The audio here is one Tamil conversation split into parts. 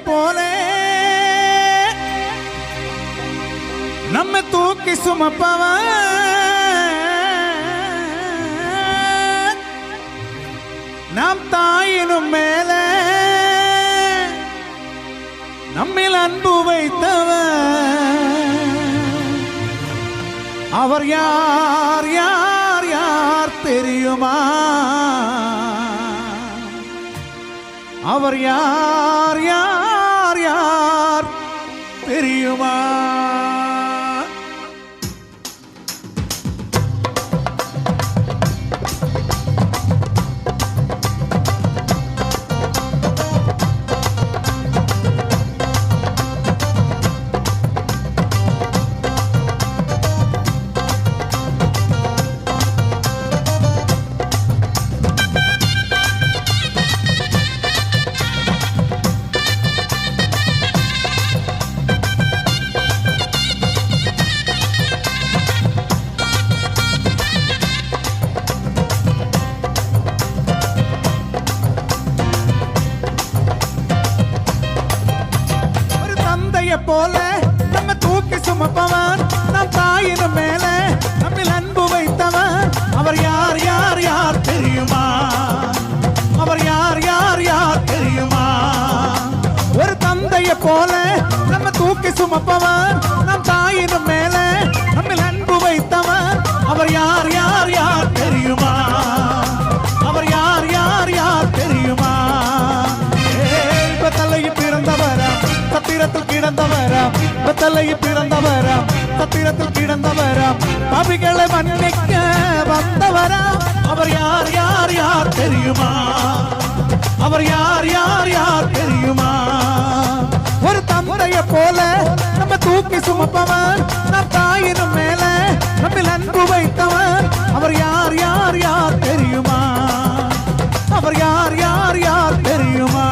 போலே நம்ம தூக்கி சுமப்பவன் நாம் தாயினும் மேலே நம்மில் அன்பு வைத்தவர் அவர் யார் யார் யார் தெரியுமா? அவர் யார் யார் யார் தெரியுமா? போல நம்ம தூக்கி சுமப்பவன் நம் தாயினும் மேலே நம்மில் அன்பு வைத்தவன் அவர் யார் யார் யார் தெரியுமா? அவர் யார் யார் யார் தெரியுமா? ஒரு தந்தையை போல நம்ம தூக்கி சுமப்பவன் நம் தாயினும் மேலே நம்மில் அன்பு வைத்தவன் அவர் யார் யார் யார் தெரியுமா? அவர் யார் யார் யார் தெரியுமா? தலையில் பிறந்தவரா சத்திரத்தில் கிடந்தவராம் தலையில் பிறந்தவராம் சத்திரத்தில் கிடந்தவராம் பாவிகளை மன்னிக்க வந்தவராம் அவர் யார் யார் யார் தெரியுமா? அவர் யார் யார் யார் தெரியுமா? ஒரு தந்தையை போல நம்ம தூக்கி சுமப்பவன் நம் தாயினும் மேலே நம்மில் அன்பு வைத்தவன் அவர் யார் யார் யார் தெரியுமா? அவர் யார் யார் யார் தெரியுமா?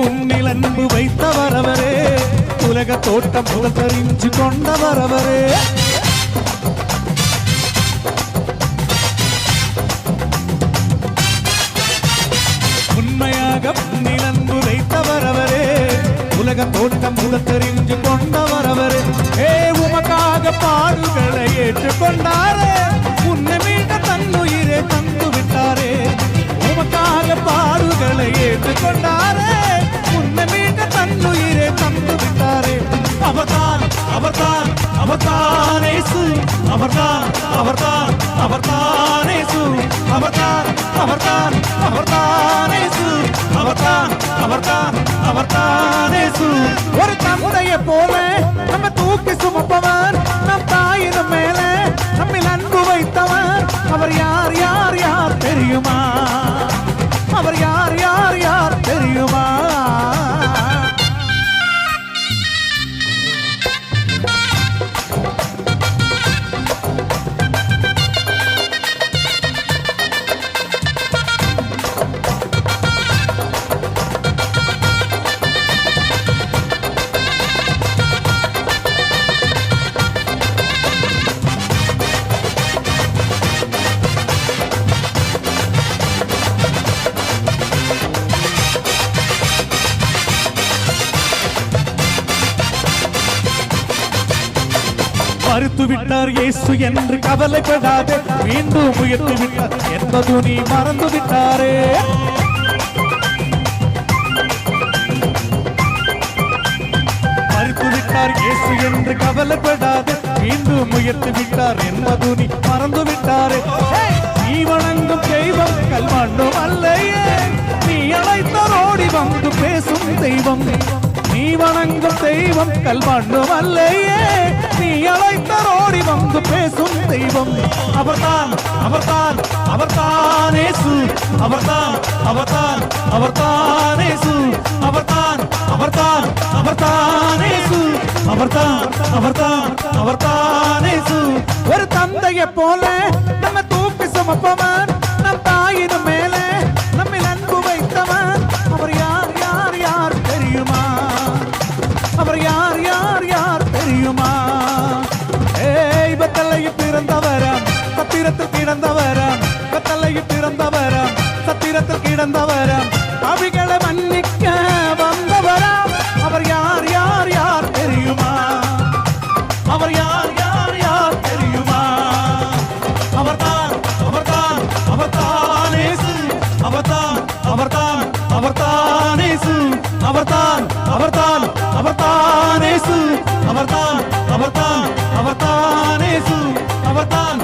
உன்னில் அன்பு வைத்தவர் அவரே உலக தோட்டம் முதல் தெரிஞ்சு கொண்டவர் அவரே உண்மையாக உன்னில் அன்பு வைத்தவர் அவரே உலக தோட்டம் முதல் தெரிஞ்சு கொண்டவர் அவரே உமக்காக பாடுகளை ஏற்றுக்கொண்டாரே உன்னை மீட்ட தன்னுயிரை தந்து விட்டாரே உமக்காக பாடுகளை ஏற்றுக்கொண்டாரே உன்னை மீட்ட தன்னுயிரை தந்து விட்டாரே அவர்தான் அவர்தான் அவர்தான் இயேசு அவர்தான் அவர்தான் அவர்தான் இயேசு அவர்தான் அவர்தான் அவர்தான் இயேசு அவர்தான் அவர்தான் அவர்தான் இயேசு ஒரு தந்தையை போல நம்ம தூக்கி சுமப்பவர் நம் தாயினும் மேலே நம்மில் அன்பு வைத்தவர் அவர் யார் யார் யார் தெரியுமா? அவர் யார் யார் யார் தெரியுமா? மறுத்து விட்டார் இயேசு என்று கவலைப்படாதே மீண்டும் உயர்த்து விட்டார் என்பது நீ மறந்து விட்டாரே மறுத்து விட்டார் இயேசு என்று கவலைப்படாதே மீண்டும் உயர்த்து விட்டார் என்பது நீ மறந்து விட்டாரே நீ வணங்கும் தெய்வம் கல்மண்ணுமல்லையே நீ அழைத்தரோடி வந்து பேசும் தெய்வம் நீ வணங்கும் தெய்வம் கல்மண்ணுமல்லையே நீ அழைத்தரோடி வந்து பேசும் தெய்வம் அவர்தான் அவர்தான் அவர்தான் இயேசு அவர்தான் அவர்தான் அவர்தான் இயேசு அவர்தான் அவர்தான் அவர்தான் இயேசு அவர்தான் அவர்தான் அவர்தான் இயேசு ஒரு தந்தையை போல நம்ம தூக்கி சுமப்பவன் நம் தாயின் மேலே நம்மில் அன்பு வைத்தவன் அவர் யார் யார் யார் தெரியுமா அவர் யார் யார் யார் தெரியுமா ஏய் பத்தலையில் பிறந்தவரம் சத்திரத்தில் கிடந்தவரம் பத்தலையில் பிறந்தவரம் சத்திரத்தில் கிடந்தவரம் அவிகளை மன்னிக்க வந்தவரம் அவர் யார் யார் யார் தெரியுமா அவர் யார் யார் யார் தெரியுமா அவர்தான் அவர்தான் அவர்தான் இயேசு அவர்தான் அவர்தான் அவர்தான் இயேசு அவர்தான் அவர்தான் அவர்தான் இயேசு அவர்தான் அவர்தான் அவர்தான் இயேசு அவர்தான்